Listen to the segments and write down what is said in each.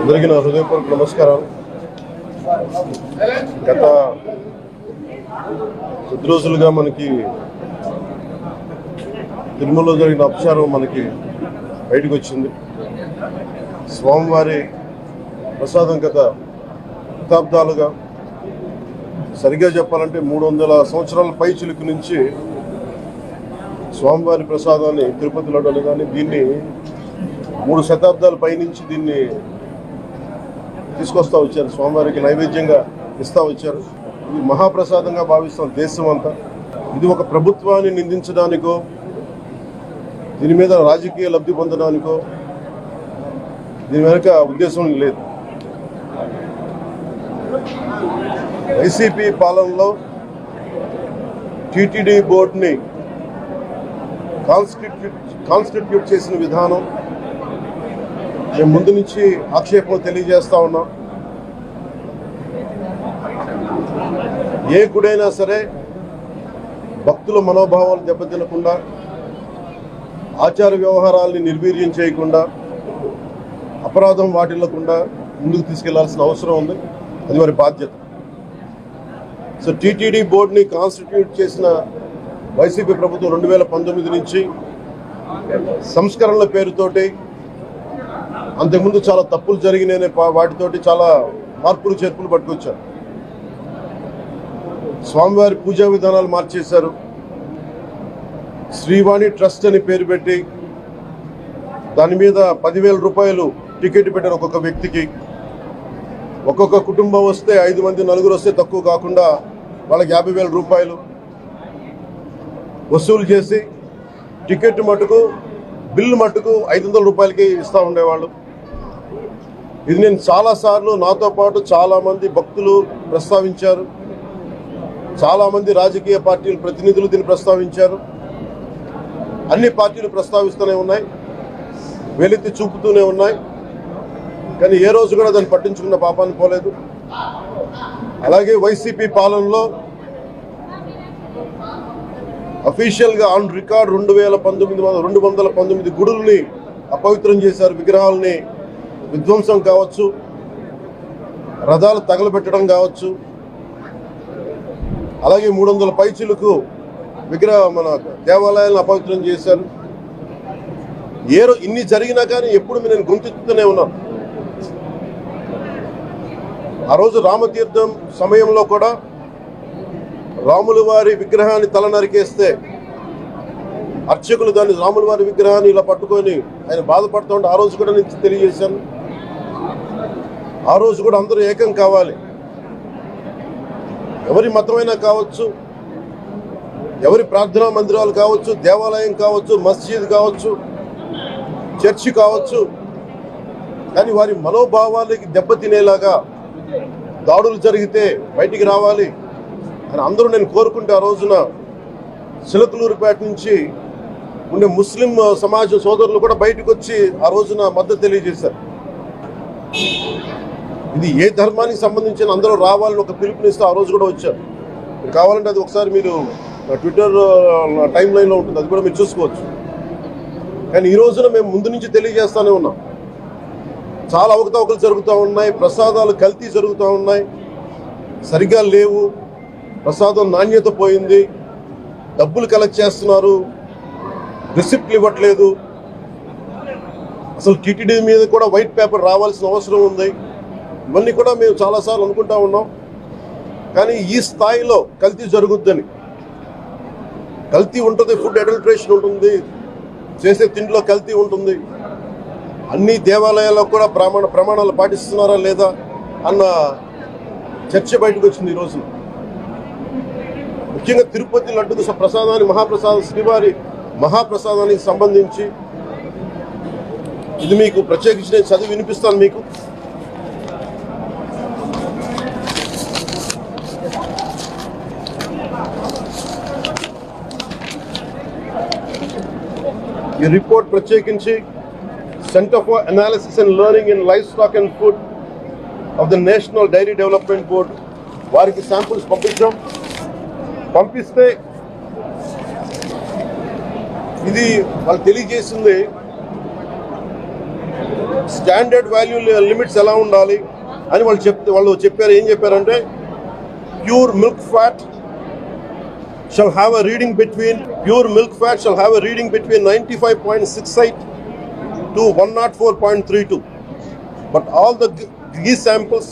అందరికీ నా హృదయపూర్వక నమస్కారాలు. గత కొద్ది రోజులుగా మనకి తిరుమలలో జరిగిన అపచారం మనకి బయటకు వచ్చింది. స్వామివారి ప్రసాదం గత శతాబ్దాలుగా, సరిగ్గా చెప్పాలంటే 300 సంవత్సరాల పై చిలుకు నుంచి స్వామివారి ప్రసాదాన్ని తిరుపతి లడ్డు కానీ దీన్ని 3 శతాబ్దాల పైనుంచి దీన్ని తీసుకొస్తూ వచ్చారు. స్వామివారికి నైవేద్యంగా ఇస్తూ వచ్చారు. ఇది మహాప్రసాదంగా భావిస్తాం దేశం అంతా. ఇది ఒక ప్రభుత్వాన్ని నిందించడానికో, దీని మీద రాజకీయ లబ్ధి పొందడానికో దీని వెనుక ఉద్దేశం లేదు. వైసీపీ పాలనలో టీటీడీ బోర్డుని కాన్స్టిట్యూట్ చేసిన విధానం మేము ముందు నుంచి ఆక్షేపం తెలియజేస్తా ఉన్నాం. ఏ గుడైనా సరే భక్తుల మనోభావాలు దెబ్బతినకుండా, ఆచార వ్యవహారాల్ని నిర్వీర్యం చేయకుండా, అపరాధం వాటిల్లకుండా ముందుకు తీసుకెళ్లాల్సిన అవసరం ఉంది. అది వారి బాధ్యత. సో టీటీడీ బోర్డుని కాన్స్టిట్యూట్ చేసిన వైసీపీ ప్రభుత్వం 2019 నుంచి సంస్కరణల పేరుతోటి, అంతకుముందు చాలా తప్పులు జరిగినాయనే వాటితోటి చాలా మార్పులు చేర్పులు పట్టుకొచ్చారు. స్వామివారి పూజా విధానాలు మార్చేశారు. శ్రీవాణి ట్రస్ట్ అని పేరు పెట్టి దాని మీద 10,000 రూపాయలు టికెట్ పెట్టారు ఒక్కొక్క వ్యక్తికి. ఒక్కొక్క కుటుంబం వస్తే 5 మంది, 4 వస్తే తక్కువ కాకుండా వాళ్ళకి 50,000 రూపాయలు వసూలు చేసి టికెట్ మటుకు, బిల్లు మటుకు 500 రూపాయలకి ఇస్తూ ఉండేవాళ్ళు. ఇది నేను చాలాసార్లు, నాతో పాటు చాలామంది భక్తులు ప్రస్తావించారు. చాలామంది రాజకీయ పార్టీల ప్రతినిధులు దీన్ని ప్రస్తావించారు. అన్ని పార్టీలు ప్రస్తావిస్తూనే ఉన్నాయి, వెలితి చూపుతూనే ఉన్నాయి. కానీ ఏ రోజు కూడా దాన్ని పట్టించుకున్న పాపాన్ని పోలేదు. అలాగే వైసీపీ పాలనలో అఫీషియల్గా ఆన్ రికార్డ్ 219 గుడుల్ని అపవిత్రం చేశారు. విగ్రహాలని విధ్వంసం కావచ్చు, రథాలు తగలబెట్టడం కావచ్చు, అలాగే 300 పైచిలకు మన దేవాలయాలను అపవిత్రం చేశారు. ఇన్ని జరిగినా కానీ ఎప్పుడు నేను గుర్తిస్తూనే ఉన్నాను. ఆ రోజు రామతీర్థం సమయంలో కూడా రాముల వారి విగ్రహాన్ని తల నరికేస్తే అర్చకులు దాన్ని, రాముల వారి విగ్రహాన్ని ఇలా పట్టుకొని ఆయన బాధపడుతూ ఉంటే ఆ రోజు కూడా నేను తెలియజేశాను. ఆ రోజు కూడా అందరూ ఏకం కావాలి. ఎవరి మతమైనా కావచ్చు, ఎవరి ప్రార్థనా మందిరాలు కావచ్చు, దేవాలయం కావచ్చు, మస్జిద్ కావచ్చు, చర్చి కావచ్చు, కానీ వారి మనోభావాలకి దెబ్బతినేలాగా దాడులు జరిగితే బయటికి రావాలి అని అందరూ నేను కోరుకుంటే, ఆ రోజున చిలకలూరుపేట నుంచి ఉండే ముస్లిం సమాజం సోదరులు కూడా బయటకు వచ్చి ఆ రోజున మద్దతు తెలియజేశారు. ఇది ఏ ధర్మానికి సంబంధించిన అందరూ రావాలని ఒక పిలుపునిస్తే ఆ రోజు కూడా వచ్చారు. కావాలంటే అది ఒకసారి మీరు ట్విట్టర్ టైం లైన్లో ఉంటుంది, అది కూడా మీరు చూసుకోవచ్చు. కానీ ఈ రోజున మేము ముందు నుంచి తెలియజేస్తూనే ఉన్నాం. చాలా అవకతవకలు జరుగుతూ ఉన్నాయి, ప్రసాదాలు కల్తీ జరుగుతూ ఉన్నాయి, సరిగ్గా లేవు, ప్రసాదం నాణ్యత పోయింది, డబ్బులు కలెక్ట్ చేస్తున్నారు, రిసిప్ట్లు ఇవ్వట్లేదు. అసలు టీటీడీ మీద కూడా వైట్ పేపర్ రావాల్సిన అవసరం ఉంది. ఇవన్నీ కూడా మేము చాలాసార్లు అనుకుంటా ఉన్నాం. కానీ ఈ స్థాయిలో కల్తీ జరుగుద్దని, కల్తీ ఉంటుంది, ఫుడ్ అడల్ట్రేషన్ ఉంటుంది, చేసే తిండిలో కల్తీ ఉంటుంది, అన్ని దేవాలయాల్లో కూడా ప్రమాణాలు పాటిస్తున్నారా లేదా అన్న చర్చ బయటకు వచ్చింది ఈరోజు. ముఖ్యంగా తిరుపతి లడ్డుకు ప్రసాదాన్ని, శ్రీవారి మహాప్రసాదానికి సంబంధించి ఇది మీకు ప్రత్యేకించి నేను చదివి వినిపిస్తాను మీకు. ఈ రిపోర్ట్ ప్రత్యేకించి centre for analysis and learning in livestock and food of the national dairy development board వారికి శాంపుల్స్ పంపిస్తే ఇది వాళ్ళు తెలియజేసింది స్టాండర్డ్ వాల్యూ లిమిట్స్ ఎలా ఉండాలి అని వాళ్ళు చెప్పారు. ఏం చెప్పారంటే pure milk fat shall have a reading between 95.68 to 104.32, but all the ghee samples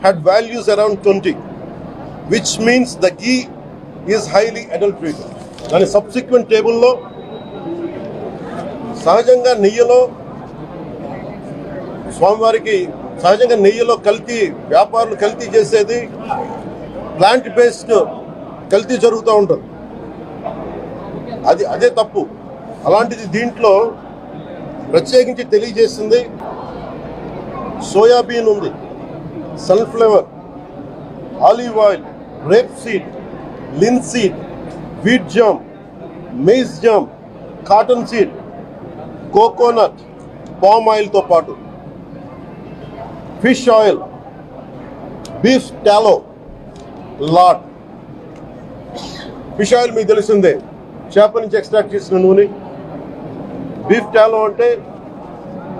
had values around 20, which means the ghee is highly adulterated. And subsequent table lo సహజంగా నెయ్యిలో స్వామివారికి సహజంగా నెయ్యిలో కల్తీ వ్యాపారులు కల్తీ చేసేది ప్లాంట్ బేస్డ్ కల్తీ జరుగుతూ ఉంటుంది. అదే తప్పు. అలాంటిది దీంట్లో ప్రత్యేకించి తెలియజేసింది సోయాబీన్ ఉంది, sunflower, olive oil, rapeseed, linseed, wheat germ, maize germ, cottonseed, coconut, palm ఆయిల్తో పాటు fish oil, beef tallow, lard. Fish oil మీకు తెలిసిందే, చేప నుంచి ఎక్స్ట్రాక్ట్ చేసిన నూనె. బీఫ్ టాలో అంటే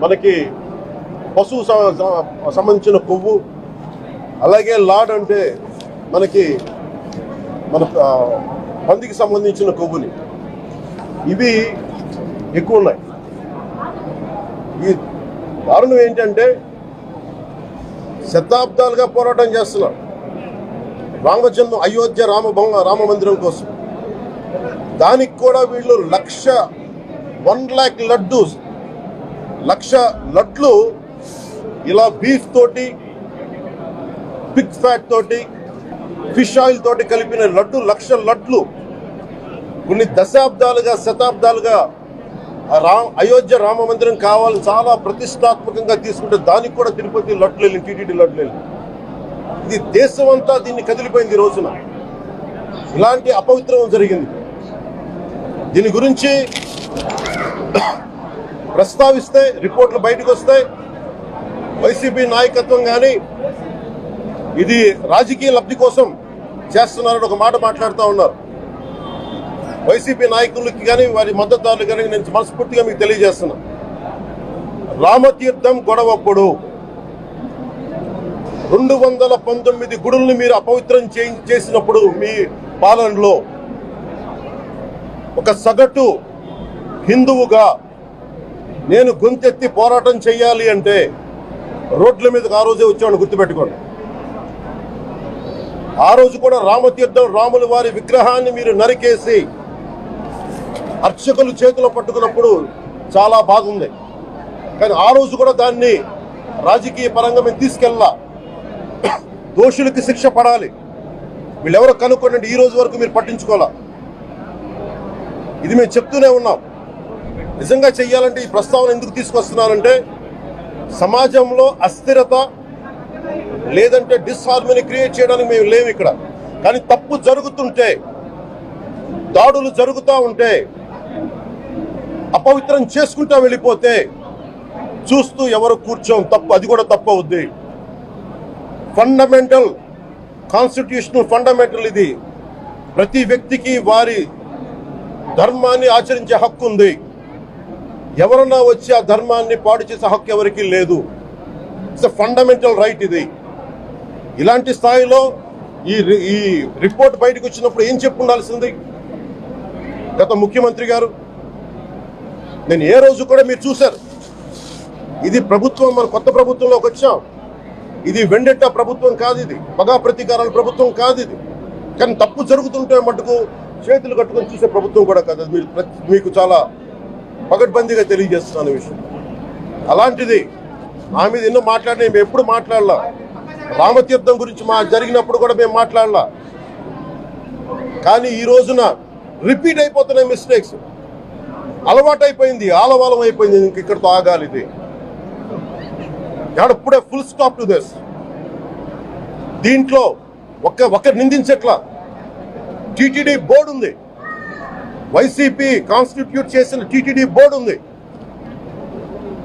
మనకి పశువు సంబంధించిన కొవ్వు. అలాగే లాడ్ అంటే మనకి మన పందికి సంబంధించిన కొవ్వుని. ఇవి ఎక్కువ ఉన్నాయి. ఈ కారణం ఏంటంటే శతాబ్దాలుగా పోరాటం చేస్తున్నారు రామజన్మ అయోధ్య రామ మందిరం కోసం. దానికి కూడా వీళ్ళు 1,00,000 లక్ష లడ్లు ఇలా బీఫ్ తోటి, పిగ్ ఫ్యాట్ తోటి, ఫిష్ ఆయిల్ తోటి కలిపిన లక్ష లడ్లు కొన్ని దశాబ్దాలుగా శతాబ్దాలుగా అయోధ్య రామ మందిరం కావాలని చాలా ప్రతిష్టాత్మకంగా తీసుకుంటే దానికి కూడా తిరుపతి లడ్లు వెళ్ళింది, టీటీడీ లడ్లు వెళ్ళింది. ఇది దేశం అంతా దీన్ని కదిలిపోయింది. ఈ రోజున ఇలాంటి అపవిత్రం జరిగింది. దీని గురించి ప్రస్తావిస్తే రిపోర్ట్లు బయటకు వస్తాయి. వైసీపీ నాయకత్వం కానీ ఇది రాజకీయ లబ్ధి కోసం చేస్తున్నారని ఒక మాట మాట్లాడుతూ ఉన్నారు. వైసీపీ నాయకులకి కానీ వారి మద్దతుదారులు కానీ నేను మనస్ఫూర్తిగా మీకు తెలియజేస్తున్నా, రామతీర్థం గొడవప్పుడు 219 గుడుల్ని మీరు అపవిత్రం చేసినప్పుడు మీ పాలనలో ఒక సగటు హిందువుగా నేను గొంతెత్తి పోరాటం చేయాలి అంటే రోడ్ల మీదకి ఆ రోజే వచ్చాను, గుర్తుపెట్టుకోండి. ఆ రోజు కూడా రామతీర్థం రాముల వారి విగ్రహాన్ని మీరు నరికేసి అర్చకులు చేతిలో పట్టుకున్నప్పుడు చాలా బాగుంది. కానీ ఆ రోజు కూడా దాన్ని రాజకీయ పరంగా మేము తీసుకెళ్ళా. దోషులకి శిక్ష పడాలి, వీళ్ళెవరో కనుక్కోండి. ఈ రోజు వరకు మీరు పట్టించుకోవాలా. ఇది మేము చెప్తూనే ఉన్నాం. నిజంగా చెయ్యాలంటే ఈ ప్రస్తావన ఎందుకు తీసుకొస్తున్నానంటే సమాజంలో అస్థిరత లేదంటే డిస్హార్మనీ క్రియేట్ చేయడానికి మేము లేవు ఇక్కడ. కానీ తప్పు జరుగుతుంటే, దాడులు జరుగుతూ ఉంటే, అపవిత్రం చేసుకుంటా వెళ్ళిపోతే చూస్తూ ఎవరు కూర్చోం. తప్పు, అది కూడా తప్పు అవుద్ది. ఫండమెంటల్ కాన్స్టిట్యూషనల్ ఫండమెంటల్ ఇది. ప్రతి వ్యక్తికి వారి ధర్మాన్ని ఆచరించే హక్కు ఉంది. ఎవరన్నా వచ్చి ఆ ధర్మాన్ని పాడు చేసే హక్కు ఎవరికీ లేదు. ఇట్స్ ఎ ఫండమెంటల్ రైట్ ఇది. ఇలాంటి స్థాయిలో ఈ రిపోర్ట్ బయటకు వచ్చినప్పుడు ఏం చెప్పుండాల్సింది గత ముఖ్యమంత్రి గారు? నేను ఏ రోజు కూడా మీరు చూశారు, ఇది ప్రభుత్వం, మన కొత్త ప్రభుత్వంలోకి వచ్చాం. ఇది వెండెట్టా ప్రభుత్వం కాదు, ఇది పగా ప్రతీకారాల ప్రభుత్వం కాదు ఇది. కానీ తప్పు జరుగుతుంటే మటుకు చేతులు కట్టుకొని చూసే ప్రభుత్వం కూడా కాదు. అది మీకు చాలా పగడ్బందీగా తెలియజేస్తున్నాను విషయం. అలాంటిది నా మీద ఎన్నో మాట్లాడినా మేము ఎప్పుడు మాట్లాడలా. రామతీర్థం గురించి జరిగినప్పుడు కూడా మేము మాట్లాడలా. కానీ ఈ రోజున రిపీట్ అయిపోతున్నాయి మిస్టేక్స్. అలవాటైపోయింది, ఆలవాలం అయిపోయింది. ఇంక ఇక్కడితో ఆగాలి. ఇది ఇప్పుడే ఫుల్ స్టాప్ టు దిస్. దీంట్లో ఒక్కరు నిందించట్లా. టీటీడీ బోర్డు ఉంది, వైసీపీ కాన్స్టిట్యూట్ చేసిన టీటీడీ బోర్డు ఉంది.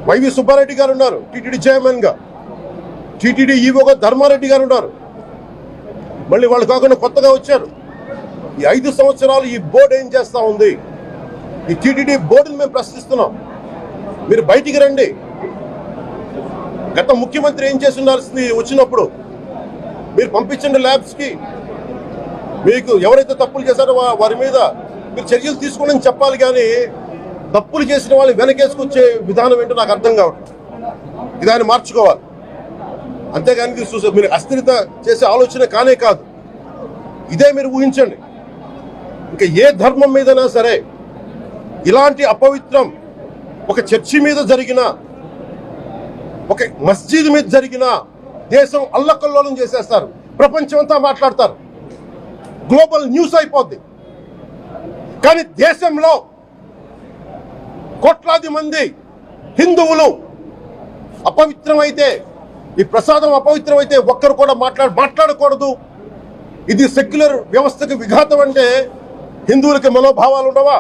వైవి సుబ్బారెడ్డి గారు ఉన్నారు టీటీడీ చైర్మన్ గా. టీటీడీ ఈవోగా ధర్మారెడ్డి గారు ఉన్నారు. మళ్ళీ వాళ్ళు కాకుండా కొత్తగా వచ్చారు. ఈ 5 సంవత్సరాలు ఈ బోర్డు ఏం చేస్తా ఉంది? ఈ టీటీడీ బోర్డుని మేము ప్రశ్నిస్తున్నాం. మీరు బయటికి రండి. గత ముఖ్యమంత్రి ఏం చేసి ఉండాల్సింది వచ్చినప్పుడు మీరు పంపించండి ల్యాబ్స్కి, మీకు ఎవరైతే తప్పులు చేశారో వారి మీద మీరు చర్యలు తీసుకోండి చెప్పాలి. కానీ తప్పులు చేసిన వాళ్ళని వెనకేసుకొచ్చే విధానం ఏంటో నాకు అర్థం కావట్లేదు. దాన్ని మార్చుకోవాలి. అంతేగాని మీరు అస్థిరత చేసే ఆలోచన కానే కాదు. ఇదే మీరు ఊహించండి. ఇంకా ఏ ధర్మం మీదైనా సరే ఇలాంటి అపవిత్రం ఒక చర్చి మీద జరిగిన, ఒక మస్జిద్ మీద జరిగిన దేశం అల్లకల్లోలం చేసేస్తారు. ప్రపంచం అంతా మాట్లాడతారు, గ్లోబల్ న్యూస్ అయిపోద్ది. కానీ దేశంలో కోట్లాది మంది హిందువులు అపవిత్రమైతే, ఈ ప్రసాదం అపవిత్రమైతే ఒక్కరు కూడా మాట్లాడకూడదు. ఇది సెక్యులర్ వ్యవస్థకు విఘాతం అంటే హిందువులకి మనోభావాలు ఉండవా?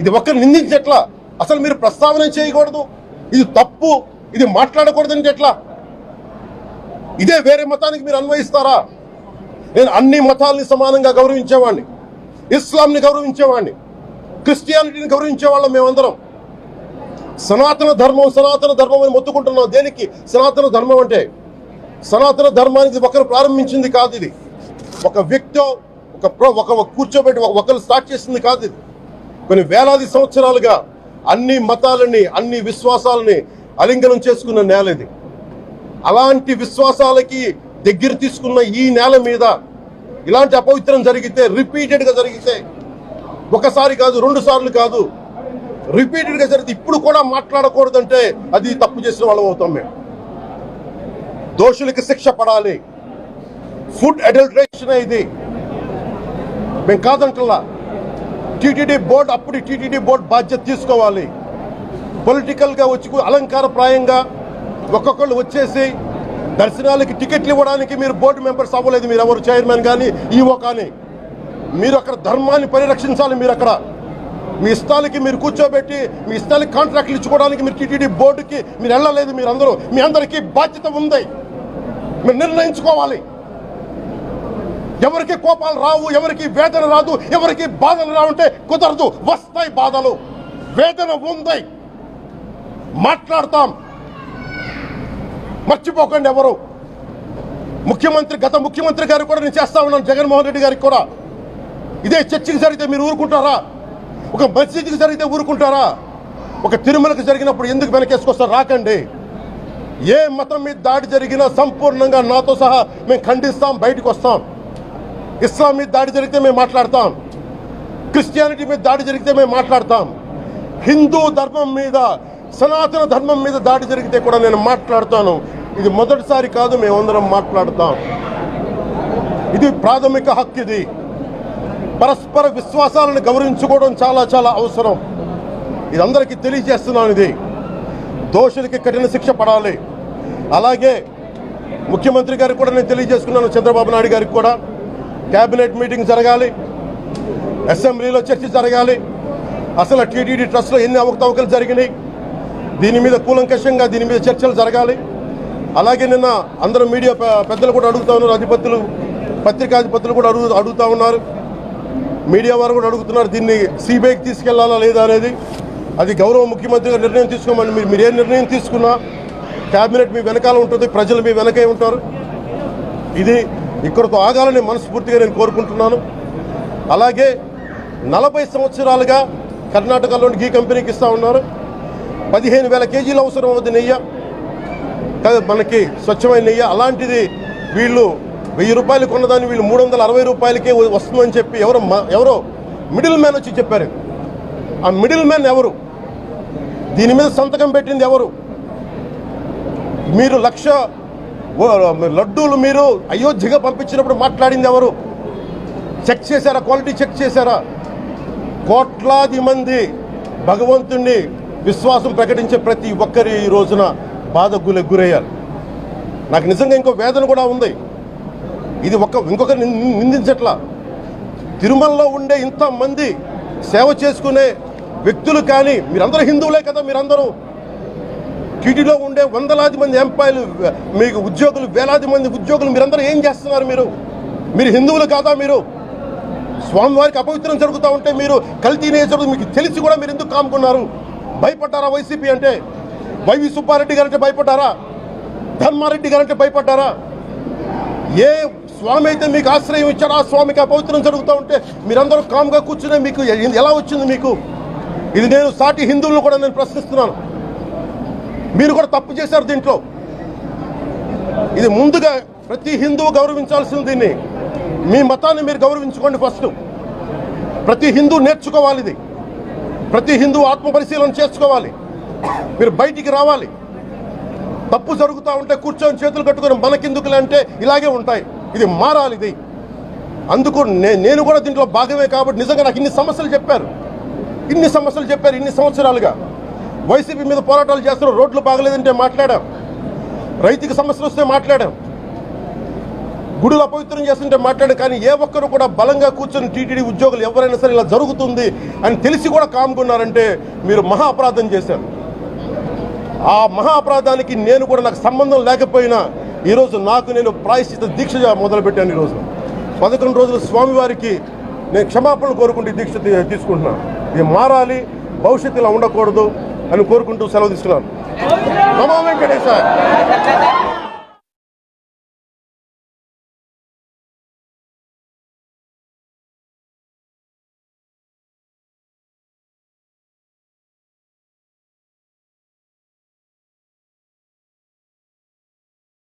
ఇది ఒక్కరు నిందించట్లా? అసలు మీరు ప్రస్తావన చేయకూడదు, ఇది తప్పు, ఇది మాట్లాడకూడదంటే ఎట్లా? ఇదే వేరే మతానికి మీరు అన్వయిస్తారా? నేను అన్ని మతాలని సమానంగా గౌరవించేవాడిని, ఇస్లాంని గౌరవించేవాడిని, క్రిస్టియానిటీని గౌరవించేవాళ్ళం. మేమందరం సనాతన ధర్మం అని మొత్తుకుంటున్నాం. దేనికి సనాతన ధర్మం అంటే? సనాతన ధర్మానికి ఒకరు ప్రారంభించింది కాదు. ఇది ఒక వ్యక్తి ఒక కూర్చోబెట్టి ఒకరు స్టార్ట్ చేసింది కాదు. ఇది కొన్ని వేలాది సంవత్సరాలుగా అన్ని మతాలని, అన్ని విశ్వాసాలని అలింగనం చేసుకున్న నేల ఇది. అలాంటి విశ్వాసాలకి దగ్గర తీసుకున్న ఈ నేల మీద ఇలాంటి అపవిత్రం జరిగితే, రిపీటెడ్గా జరిగితే, ఒకసారి కాదు, 2 సార్లు కాదు, రిపీటెడ్గా జరిగితే ఇప్పుడు కూడా మాట్లాడకూడదంటే అది తప్పు చేసిన వాళ్ళం అవుతాం. మేము దోషులకి శిక్ష పడాలి. ఫుడ్ అడల్టరేషన్ ఇది మేము కాదంటలా. టీటీడీ బోర్డు, అప్పుడు టీటీడీ బోర్డు బాధ్యత తీసుకోవాలి. పొలిటికల్గా వచ్చి అలంకారప్రాయంగా ఒక్కొక్కళ్ళు వచ్చేసి దర్శనాలకి టికెట్లు ఇవ్వడానికి మీరు బోర్డు మెంబర్స్ అవ్వలేదు. మీరు ఎవరు చైర్మన్ కానీ ఈవో కానీ. మీరు అక్కడ ధర్మాన్ని పరిరక్షించాలి. మీరు అక్కడ మీ ఇష్టాలకి మీరు కూర్చోబెట్టి మీ ఇష్టాలకి కాంట్రాక్ట్లు ఇచ్చుకోవడానికి మీరు టీటీడీ బోర్డుకి మీరు వెళ్ళలేదు. మీరందరూ, మీ అందరికీ బాధ్యత ఉంది. మీరు నిర్ణయించుకోవాలి. ఎవరికి కోపాలు రావు, ఎవరికి వేదన రాదు, ఎవరికి బాధలు రావుంటే కుదరదు. వస్తాయి బాధలు, వేదన ఉంది, మాట్లాడతాం. మర్చిపోకండి ఎవరు. గత ముఖ్యమంత్రి గారు కూడా నేను చేస్తా ఉన్నాను, జగన్మోహన్ రెడ్డి గారికి కూడా. ఇదే చర్చికి జరిగితే మీరు ఊరుకుంటారా? ఒక మసీదుకి జరిగితే ఊరుకుంటారా? ఒక తిరుమలకి జరిగినప్పుడు ఎందుకు వెనకేసుకొస్తారు? రాకండి. ఏ మతం మీద దాడి జరిగినా సంపూర్ణంగా నాతో సహా మేము ఖండిస్తాం, బయటకు వస్తాం. ఇస్లాం మీద దాడి జరిగితే మేము మాట్లాడతాం, క్రిస్టియానిటీ మీద దాడి జరిగితే మేము మాట్లాడతాం. హిందూ ధర్మం మీద, సనాతన ధర్మం మీద దాడి జరిగితే కూడా నేను మాట్లాడతాను. ఇది మొదటిసారి కాదు, మేమందరం మాట్లాడతాం. ఇది ప్రాథమిక హక్కు. ఇది పరస్పర విశ్వాసాలను గౌరవించుకోవడం చాలా చాలా అవసరం. ఇది అందరికీ తెలియజేస్తున్నాను. ఇది దోషులకి కఠిన శిక్ష పడాలి. అలాగే ముఖ్యమంత్రి గారికి కూడా నేను తెలియజేసుకున్నాను, చంద్రబాబు నాయుడు గారికి కూడా క్యాబినెట్ మీటింగ్ జరగాలి, అసెంబ్లీలో చర్చ జరగాలి. అసలు టీటీడీ ట్రస్ట్లో ఎన్ని అవకతవకలు జరిగినాయి, దీని మీద కూలంకషంగా దీని మీద చర్చలు జరగాలి. అలాగే నిన్న అందరూ మీడియా పెద్దలు కూడా అడుగుతా ఉన్నారు, అధిపతులు, పత్రికాధిపతులు కూడా అడుగుతూ ఉన్నారు, మీడియా వారు కూడా అడుగుతున్నారు, దీన్ని సిబిఐకి తీసుకెళ్లాలా లేదా అనేది. అది గౌరవ ముఖ్యమంత్రి గారు నిర్ణయం తీసుకోమని. మీరు ఏ నిర్ణయం తీసుకున్నా క్యాబినెట్ మీ వెనకాల ఉంటుంది, ప్రజలు మీ వెనకే ఉంటారు. ఇది ఇక్కడితో ఆగాలని మనస్ఫూర్తిగా నేను కోరుకుంటున్నాను. అలాగే 40 సంవత్సరాలుగా కర్ణాటకలోని గీ కంపెనీకి ఇస్తూ ఉన్నారు. 15,000 కేజీలు అవసరం అవుతుంది నెయ్యి, మనకి స్వచ్ఛమైన నెయ్యి. అలాంటిది వీళ్ళు 1000 రూపాయలు కొన్నదాన్ని వీళ్ళు 360 రూపాయలకే వస్తుందని చెప్పి ఎవరో మిడిల్ మ్యాన్ వచ్చి చెప్పారు. ఆ మిడిల్ మ్యాన్ ఎవరు? దీని మీద సంతకం పెట్టింది ఎవరు? మీరు 1,00,000 లడ్డూలు మీరు అయోధ్యగా పంపించినప్పుడు మాట్లాడింది ఎవరు? చెక్ చేశారా? క్వాలిటీ చెక్ చేశారా? కోట్లాది మంది భగవంతుణ్ణి విశ్వాసం ప్రకటించే ప్రతి ఒక్కరి ఈ రోజున బాధకు గురయ్యారు. నాకు నిజంగా ఇంకో వేదన కూడా ఉంది. ఇది ఇంకొకరు నిందించట్లా. తిరుమలలో ఉండే ఇంతమంది సేవ చేసుకునే వ్యక్తులు కానీ మీరందరూ హిందువులే కదా. మీరందరూ టీటీలో ఉండే వందలాది మంది ఎంప్లాయీలు, మీకు ఉద్యోగులు, వేలాది మంది ఉద్యోగులు, మీరందరూ ఏం చేస్తున్నారు? మీరు హిందువులు కాదా? మీరు స్వామివారికి అపవిత్రం జరుగుతూ ఉంటే మీరు కల్తీ నేచర్ మీకు తెలిసి కూడా మీరు ఎందుకు కాముకున్నారు? భయపడ్డారా వైసీపీ అంటే? వైవి సుబ్బారెడ్డి గారంటే భయపడ్డారా? ధర్మారెడ్డి గారంటే భయపడ్డారా? ఏ స్వామి అయితే మీకు ఆశ్రయం ఇచ్చారో ఆ స్వామికి అపవిత్రం జరుగుతూ ఉంటే మీరందరూ కామ్గా కూర్చునే మీకు ఎలా వచ్చింది? మీకు ఇది నేను సాటి హిందువులను కూడా నేను ప్రశ్నిస్తున్నాను. మీరు కూడా తప్పు చేశారు దీంట్లో. ఇది ముందుగా ప్రతి హిందువు గౌరవించాల్సింది. దీన్ని మీ మతాన్ని మీరు గౌరవించుకోండి ఫస్ట్. ప్రతి హిందువు నేర్చుకోవాలి ఇది. ప్రతి హిందువు ఆత్మ పరిశీలన చేసుకోవాలి. మీరు బయటికి రావాలి. తప్పు జరుగుతూ ఉంటే కూర్చొని చేతులు కట్టుకొని మనకెందుకులే అంటే ఇలాగే ఉంటాయి. ఇది మారాలి. ఇది అందుకు నేను కూడా దీంట్లో భాగమే. కాబట్టి నిజంగా నాకు ఇన్ని సమస్యలు చెప్పారు ఇన్ని సంవత్సరాలుగా. వైసీపీ మీద పోరాటాలు చేస్తున్నారు. రోడ్లు బాగలేదంటే మాట్లాడాం, రైతుకి సమస్యలు వస్తే మాట్లాడాం, గుడులు అపవిత్రం చేస్తుంటే మాట్లాడాం. కానీ ఏ ఒక్కరు కూడా బలంగా కూర్చొని టీటీడీ ఉద్యోగులు ఎవరైనా సరే ఇలా జరుగుతుంది అని తెలిసి కూడా కామ్గున్నారంటే మీరు మహా అపరాధం చేశారు. ఆ మహా అపరాధానికి నేను కూడా నాకు సంబంధం లేకపోయినా ఈరోజు నేను ప్రాయశ్చిత దీక్ష మొదలుపెట్టాను. ఈరోజు 11 రోజులు స్వామివారికి నేను క్షమాపణలు కోరుకుంటూ దీక్ష తీసుకుంటున్నాను. ఇది మారాలి, భవిష్యత్తు ఇలా ఉండకూడదు అని కోరుకుంటూ సెలవు తీసుకున్నాను. నమో వెంకటేశాయ.